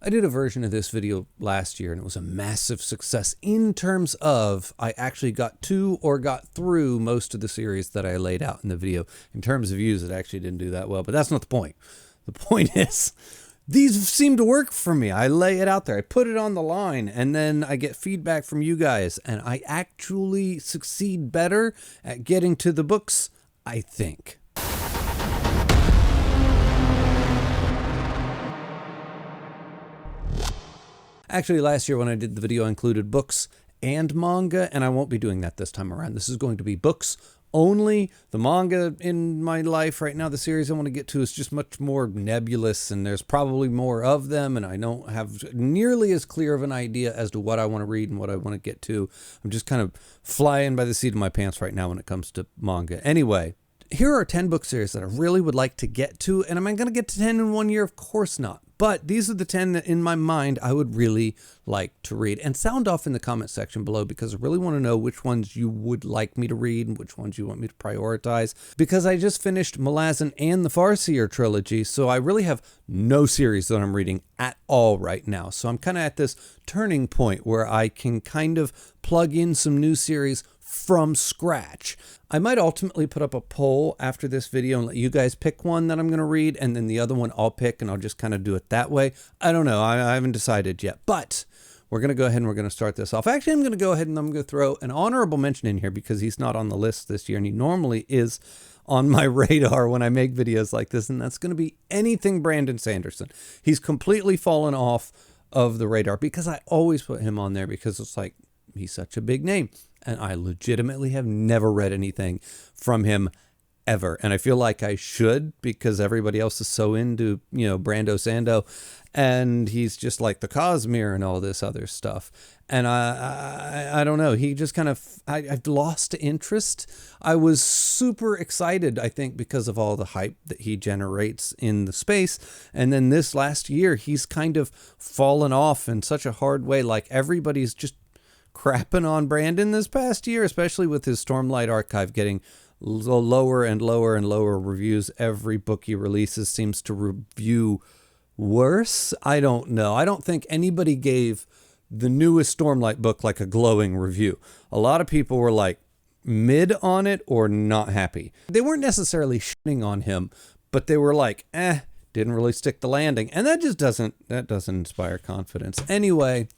I did a version of this video last year and it was a massive success in terms of I actually got to or got through most of the series that I laid out in the video. In terms of views, it actually didn't do that well, but that's not the point. The point is, these seem to work for me. I lay it out there, I put it on the line, and then I get feedback from you guys, and I actually succeed better at getting to the books, I think. Actually, last year when I did the video, I included books and manga, and I won't be doing that this time around. This is going to be books only. The manga in my life right now, the series I want to get to, is just much more nebulous, and there's probably more of them, and I don't have nearly as clear of an idea as to what I want to read and what I want to get to. I'm just kind of flying by the seat of my pants right now when it comes to manga. Anyway, here are 10 book series that I really would like to get to, and am I going to get to 10 in 1 year? Of course not. But these are the 10 that in my mind I would really like to read. And sound off in the comment section below, because I really want to know which ones you would like me to read and which ones you want me to prioritize. Because I just finished Malazan and the Farseer trilogy, so I really have no series that I'm reading at all right now. So I'm kind of at this turning point where I can kind of plug in some new series from scratch. I might ultimately put up a poll after this video and let you guys pick one that I'm going to read, and then the other one I'll pick, and I'll just kind of do it that way. I don't know. I haven't decided yet, but we're going to go ahead and we're going to start this off. Actually, I'm going to go ahead and I'm going to throw an honorable mention in here because he's not on the list this year, and he normally is on my radar when I make videos like this, and that's going to be anything Brandon Sanderson. He's completely fallen off of the radar because I always put him on there because it's like, he's such a big name. And I legitimately have never read anything from him ever. And I feel like I should, because everybody else is so into, Brando Sando. And he's just like the Cosmere and all this other stuff. And I don't know. He just kind of, I've lost interest. I was super excited, I think, because of all the hype that he generates in the space. And then this last year, he's kind of fallen off in such a hard way. Like everybody's just crapping on Brandon this past year, especially with his Stormlight Archive getting lower and lower and lower reviews. Every book he releases seems to review worse. I don't know. I don't think anybody gave the newest Stormlight book like a glowing review. A lot of people were like mid on it or not happy. They weren't necessarily shitting on him, but they were like, didn't really stick the landing. And that doesn't inspire confidence. Anyway,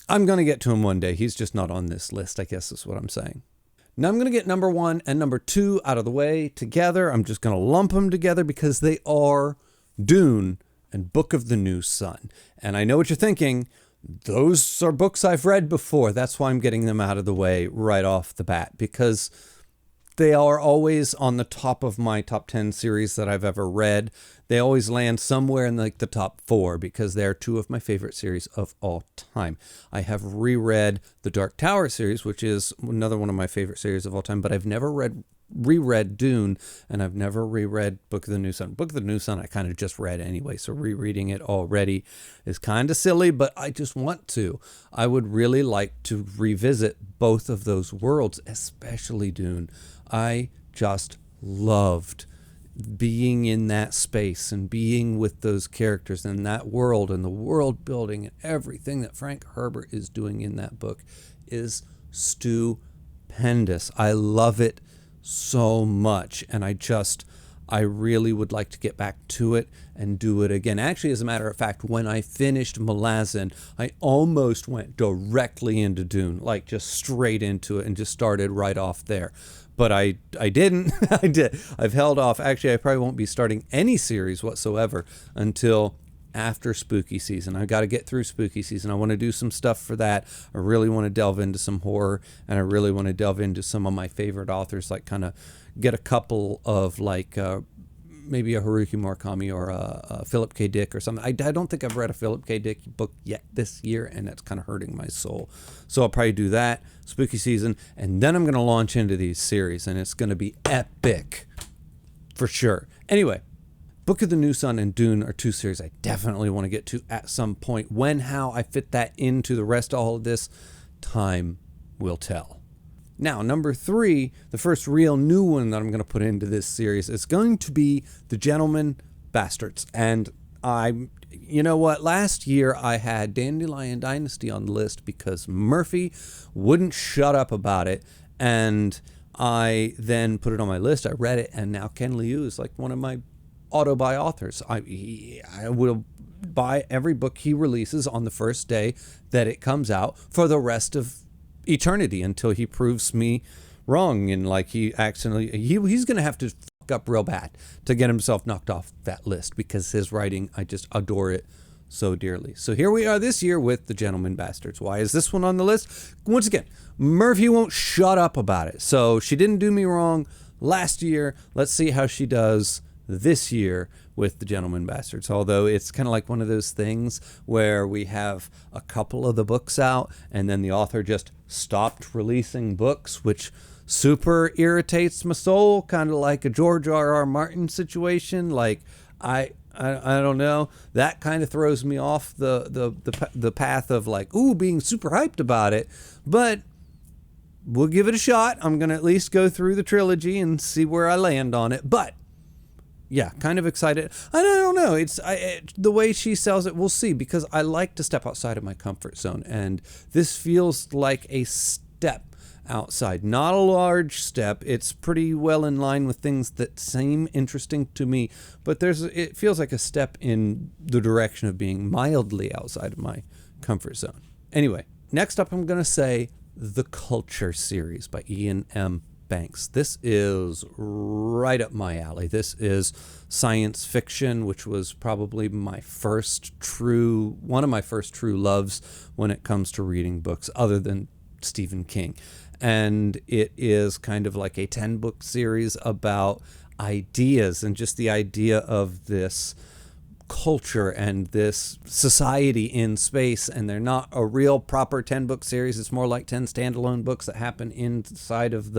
I'm going to get to him one day. He's just not on this list, I guess is what I'm saying. Now I'm going to get number 1 and number 2 out of the way together. I'm just going to lump them together because they are Dune and Book of the New Sun. And I know what you're thinking. Those are books I've read before. That's why I'm getting them out of the way right off the bat, because they are always on the top of my top 10 series that I've ever read. They always land somewhere in like the top 4 because they're 2 of my favorite series of all time. I have reread the Dark Tower series, which is another one of my favorite series of all time, but I've never reread Dune, and I've never reread Book of the New Sun. Book of the New Sun I kind of just read anyway, so rereading it already is kind of silly, but I just want to. I would really like to revisit both of those worlds, especially Dune. I just loved being in that space and being with those characters and that world, and the world building and everything that Frank Herbert is doing in that book is stupendous. I love it so much, and I really would like to get back to it and do it again. Actually, as a matter of fact, when I finished Malazan, I almost went directly into Dune, like just straight into it and just started right off there. But I didn't. I've held off. Actually, I probably won't be starting any series whatsoever until after spooky season. I got to get through spooky season. I want to do some stuff for that. I really want to delve into some horror, and I really want to delve into some of my favorite authors, like kind of get a couple of like maybe a Haruki Murakami or a Philip K. Dick or something. I don't think I've read a Philip K. Dick book yet this year, and that's kind of hurting my soul. So I'll probably do that, spooky season, and then I'm going to launch into these series, and it's going to be epic for sure. Anyway, Book of the New Sun and Dune are 2 series I definitely want to get to at some point. When, how I fit that into the rest of all of this, time will tell. Now, number 3, the first real new one that I'm going to put into this series is going to be The Gentleman Bastards. And you know what? Last year I had Dandelion Dynasty on the list because Murphy wouldn't shut up about it. And I then put it on my list. I read it. And now Ken Liu is like one of my auto-buy authors. I will buy every book he releases on the first day that it comes out for the rest of eternity until he proves me wrong. And like he's going to have to fuck up real bad to get himself knocked off that list because his writing, I just adore it so dearly. So here we are this year with The Gentleman Bastards. Why is this one on the list? Once again, Murphy won't shut up about it. So she didn't do me wrong last year. Let's see how she does this year with The Gentleman Bastards. Although it's kind of like one of those things where we have a couple of the books out and then the author just stopped releasing books, which super irritates my soul, kind of like a George R.R. Martin situation. Like I don't know. That kind of throws me off the path of like, being super hyped about it. But we'll give it a shot. I'm going to at least go through the trilogy and see where I land on it. But yeah, kind of excited. I don't know. The way she sells it, we'll see, because I like to step outside of my comfort zone. And this feels like a step outside. Not a large step. It's pretty well in line with things that seem interesting to me. But it feels like a step in the direction of being mildly outside of my comfort zone. Anyway, next up I'm going to say The Culture series by Iain M. Banks. This is right up my alley. This is science fiction, which was probably one of my first true loves when it comes to reading books, other than Stephen King. And it is kind of like a 10-book series about ideas and just the idea of this culture and this society in space. And they're not a real proper 10-book series. It's more like 10 standalone books that happen inside of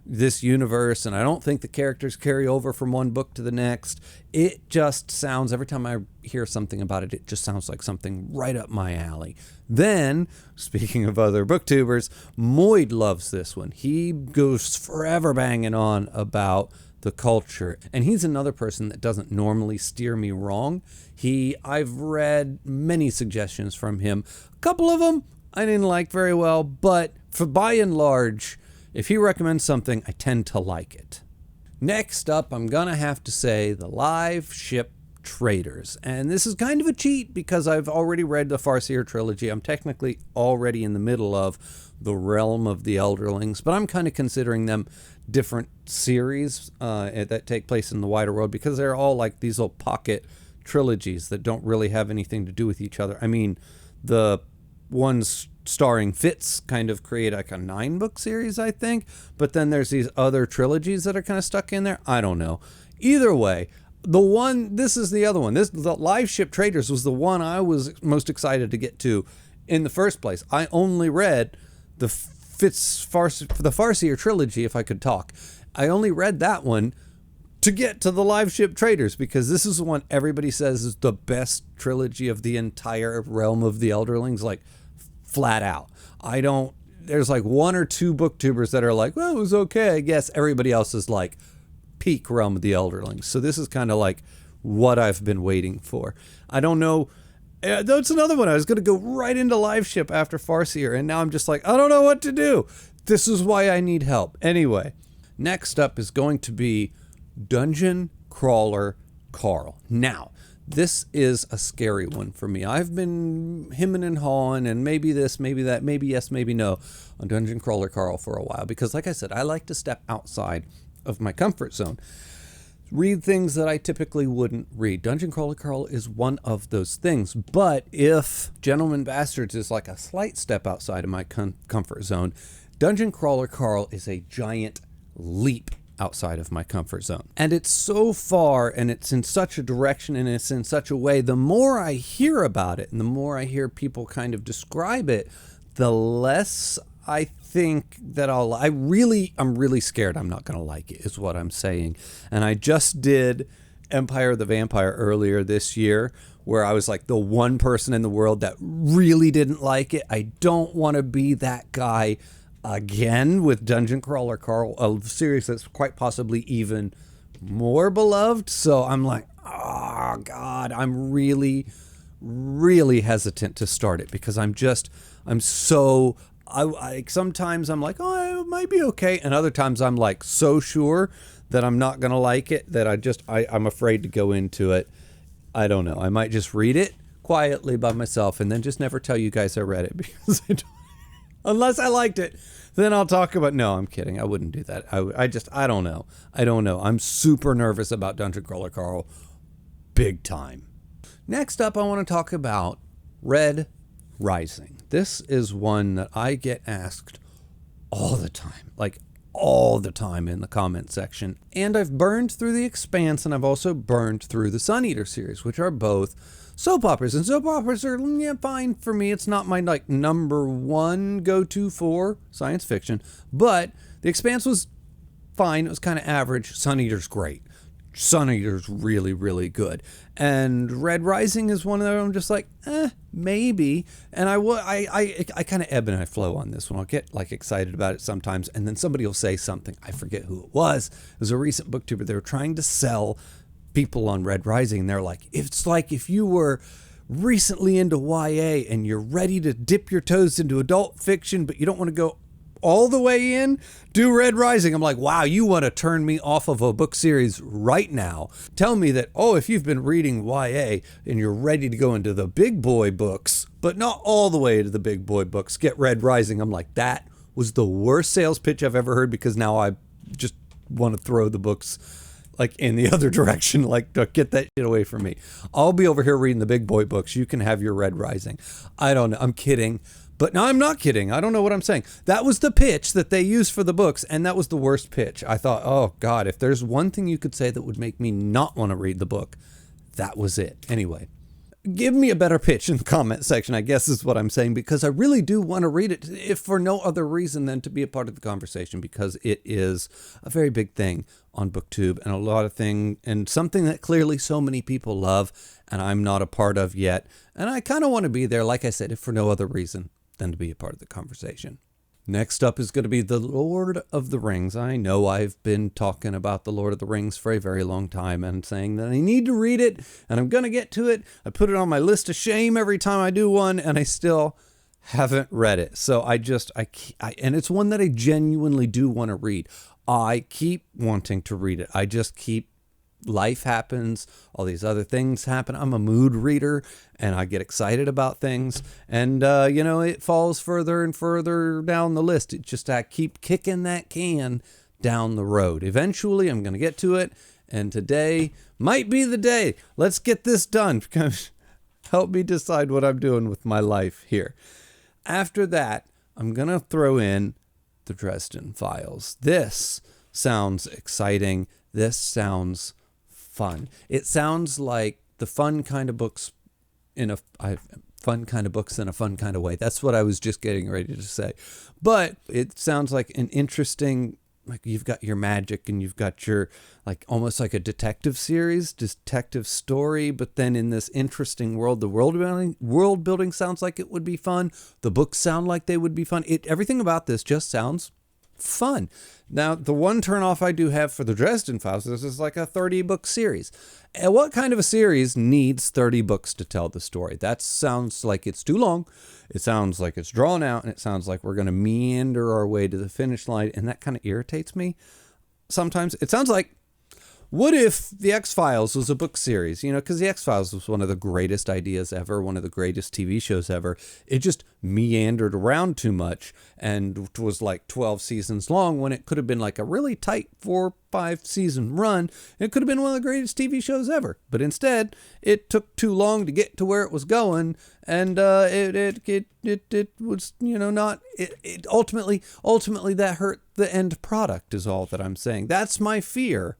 this universe, and I don't think the characters carry over from one book to the next. It just sounds, every time I hear something about it, it just sounds like something right up my alley. Then, speaking of other booktubers, Moid loves this one. He goes forever banging on about The Culture, and he's another person that doesn't normally steer me wrong. I've read many suggestions from him. A couple of them I didn't like very well, but for by and large, if he recommends something, I tend to like it. Next up, I'm going to have to say The Live Ship Traders. And this is kind of a cheat because I've already read the Farseer trilogy. I'm technically already in the middle of The Realm of the Elderlings, but I'm kind of considering them different series that take place in the wider world because they're all like these little pocket trilogies that don't really have anything to do with each other. I mean, the ones starring Fitz kind of create like a 9-book series, I think. But then there's these other trilogies that are kind of stuck in there. I don't know. Either way, this is the other one. The Live Ship Traders was the one I was most excited to get to in the first place. I only read the Farseer trilogy, if I could talk. I only read that one to get to the Live Ship Traders because this is the one everybody says is the best trilogy of the entire Realm of the Elderlings. Like, flat out. There's like one or two booktubers that are like, well, it was okay, I guess. Everybody else is like peak Realm of the Elderlings. So this is kind of like what I've been waiting for. I don't know. That's another one. I was going to go right into Live Ship after Farseer, and now I'm just like, I don't know what to do. This is why I need help. Anyway, next up is going to be Dungeon Crawler Carl. Now, this is a scary one for me. I've been hemming and hawing and maybe this, maybe that, maybe yes, maybe no on Dungeon Crawler Carl for a while because, like I said, I like to step outside of my comfort zone. Read things that I typically wouldn't read. Dungeon Crawler Carl is one of those things. But if Gentleman Bastards is like a slight step outside of my comfort zone, Dungeon Crawler Carl is a giant leap outside of my comfort zone. And it's so far and it's in such a direction and it's in such a way, the more I hear about it and the more I hear people kind of describe it, the less I think that I'm really scared I'm not going to like it is what I'm saying. And I just did Empire of the Vampire earlier this year where I was like the one person in the world that really didn't like it. I don't want to be that guy again with Dungeon Crawler Carl, a series that's quite possibly even more beloved. So I'm like, oh God, I'm really really hesitant to start it because I sometimes I'm like, oh, it might be okay. And other times I'm like so sure that I'm not going to like it that I'm afraid to go into it. I don't know. I might just read it quietly by myself and then just never tell you guys I read it because unless I liked it, then I'll talk about, no, I'm kidding. I wouldn't do that. I don't know. I don't know. I'm super nervous about Dungeon Crawler Carl. Big time. Next up, I want to talk about Red Rising. This is one that I get asked all the time, like all the time in the comment section. And I've burned through The Expanse and I've also burned through the Sun Eater series, which are both soap operas. And soap operas are fine for me. It's not my like number one go-to for science fiction, but The Expanse was fine. It was kind of average. Sun Eater's great. Sun Eater's really, really good. And Red Rising is one of them I'm just like, maybe. And I kind of ebb and I flow on this one. I'll get like excited about it sometimes, and then somebody will say something. I forget who it was. It was a recent booktuber. They were trying to sell people on Red Rising. And they're like, it's like if you were recently into YA and you're ready to dip your toes into adult fiction, but you don't want to go all the way in, do Red Rising. I'm like, wow, you want to turn me off of a book series right now. Tell me that, if you've been reading YA and you're ready to go into the big boy books, but not all the way to the big boy books, get Red Rising. I'm like, that was the worst sales pitch I've ever heard because now I just want to throw the books like in the other direction, like get that shit away from me. I'll be over here reading the big boy books. You can have your Red Rising. I don't know. I'm kidding. But no, I'm not kidding. I don't know what I'm saying. That was the pitch that they used for the books, and that was the worst pitch. I thought, oh, God, if there's one thing you could say that would make me not want to read the book, that was it. Anyway, give me a better pitch in the comment section, I guess is what I'm saying, because I really do want to read it, if for no other reason than to be a part of the conversation, because it is a very big thing on BookTube and a lot of thing, and something that clearly so many people love, and I'm not a part of yet. And I kind of want to be there, like I said, if for no other reason than to be a part of the conversation. Next up is going to be The Lord of the Rings. I know I've been talking about The Lord of the Rings for a very long time and saying that I need to read it and I'm going to get to it. I put it on my list of shame every time I do one and I still haven't read it. So and it's one that I genuinely do want to read. I keep wanting to read it. I just keep life happens, all these other things happen. I'm a mood reader and I get excited about things and it falls further and further down the list. It just, I keep kicking that can down the road. Eventually I'm going to get to it, and today might be the day. Let's get this done. Help me decide what I'm doing with my life here. After that, I'm going to throw in the Dresden Files. This sounds exciting. This sounds fun. It sounds like the fun kind of books in a fun kind of way. That's what I was just getting ready to say. But it sounds like an interesting, like you've got your magic and you've got your like almost like a detective story, but then in this interesting world, the world building sounds like it would be fun. The books sound like they would be fun. Everything about this just sounds fun. Now, the one turnoff I do have for the Dresden Files is this is like a 30-book series. And what kind of a series needs 30 books to tell the story? That sounds like it's too long. It sounds like it's drawn out, and it sounds like we're going to meander our way to the finish line, and that kind of irritates me. Sometimes it sounds like, what if the X-Files was a book series? Because the X-Files was one of the greatest ideas ever, one of the greatest TV shows ever. It just meandered around too much and was like 12 seasons long when it could have been like a really tight 4-5 season run. It could have been one of the greatest TV shows ever. But instead, it took too long to get to where it was going, and it was not. It ultimately that hurt the end product. Is all that I'm saying. That's my fear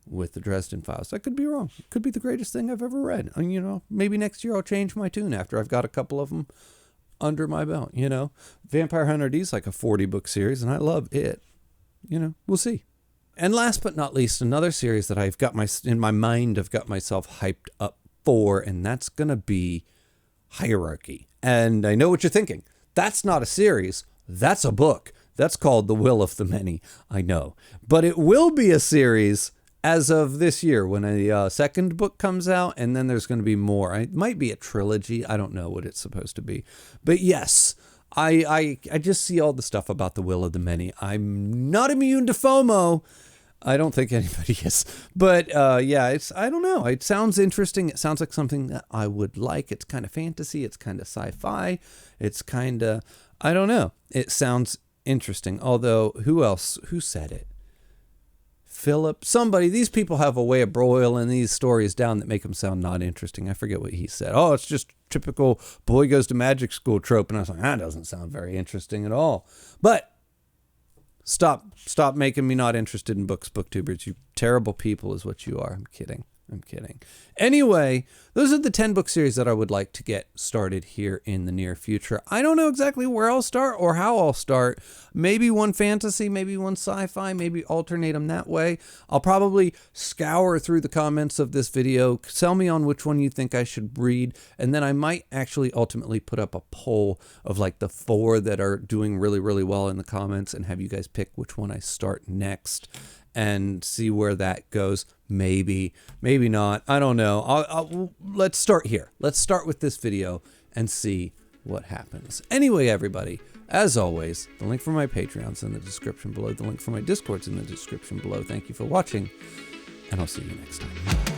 with the Dresden Files. I could be wrong. It could be the greatest thing I've ever read. And, maybe next year I'll change my tune after I've got a couple of them under my belt. Vampire Hunter D is like a 40-book series, and I love it. We'll see. And last but not least, another series that I've got in my mind, I've got myself hyped up for, and that's going to be Hierarchy. And I know what you're thinking. That's not a series. That's a book. That's called The Will of the Many. I know. But it will be a series, as of this year when a second book comes out, and then there's going to be more. It might be a trilogy. I don't know what it's supposed to be. But yes, I just see all the stuff about the will of the many. I'm not immune to FOMO. I don't think anybody is. But yeah, I don't know. It sounds interesting. It sounds like something that I would like. It's kind of fantasy. It's kind of sci-fi. It's kind of, I don't know. It sounds interesting. Although, who said it? Philip, somebody. These people have a way of boiling these stories down that make them sound not interesting. I forget what he said. Oh, it's just typical boy goes to magic school trope. And I was like, that doesn't sound very interesting at all. But stop making me not interested in books, booktubers. You terrible people is what you are. I'm kidding. Anyway, those are the 10 book series that I would like to get started here in the near future. I don't know exactly where I'll start or how I'll start. Maybe one fantasy, maybe one sci-fi, maybe alternate them that way. I'll probably scour through the comments of this video. Tell me on which one you think I should read. And then I might actually ultimately put up a poll of like the 4 that are doing really, really well in the comments and have you guys pick which one I start next. And see where that goes. Maybe not. I don't know. Let's start here. Let's start with this video and see what happens. Anyway, everybody, as always, the link for my Patreon's in the description below. The link for my Discord's in the description below. Thank you for watching, and I'll see you next time.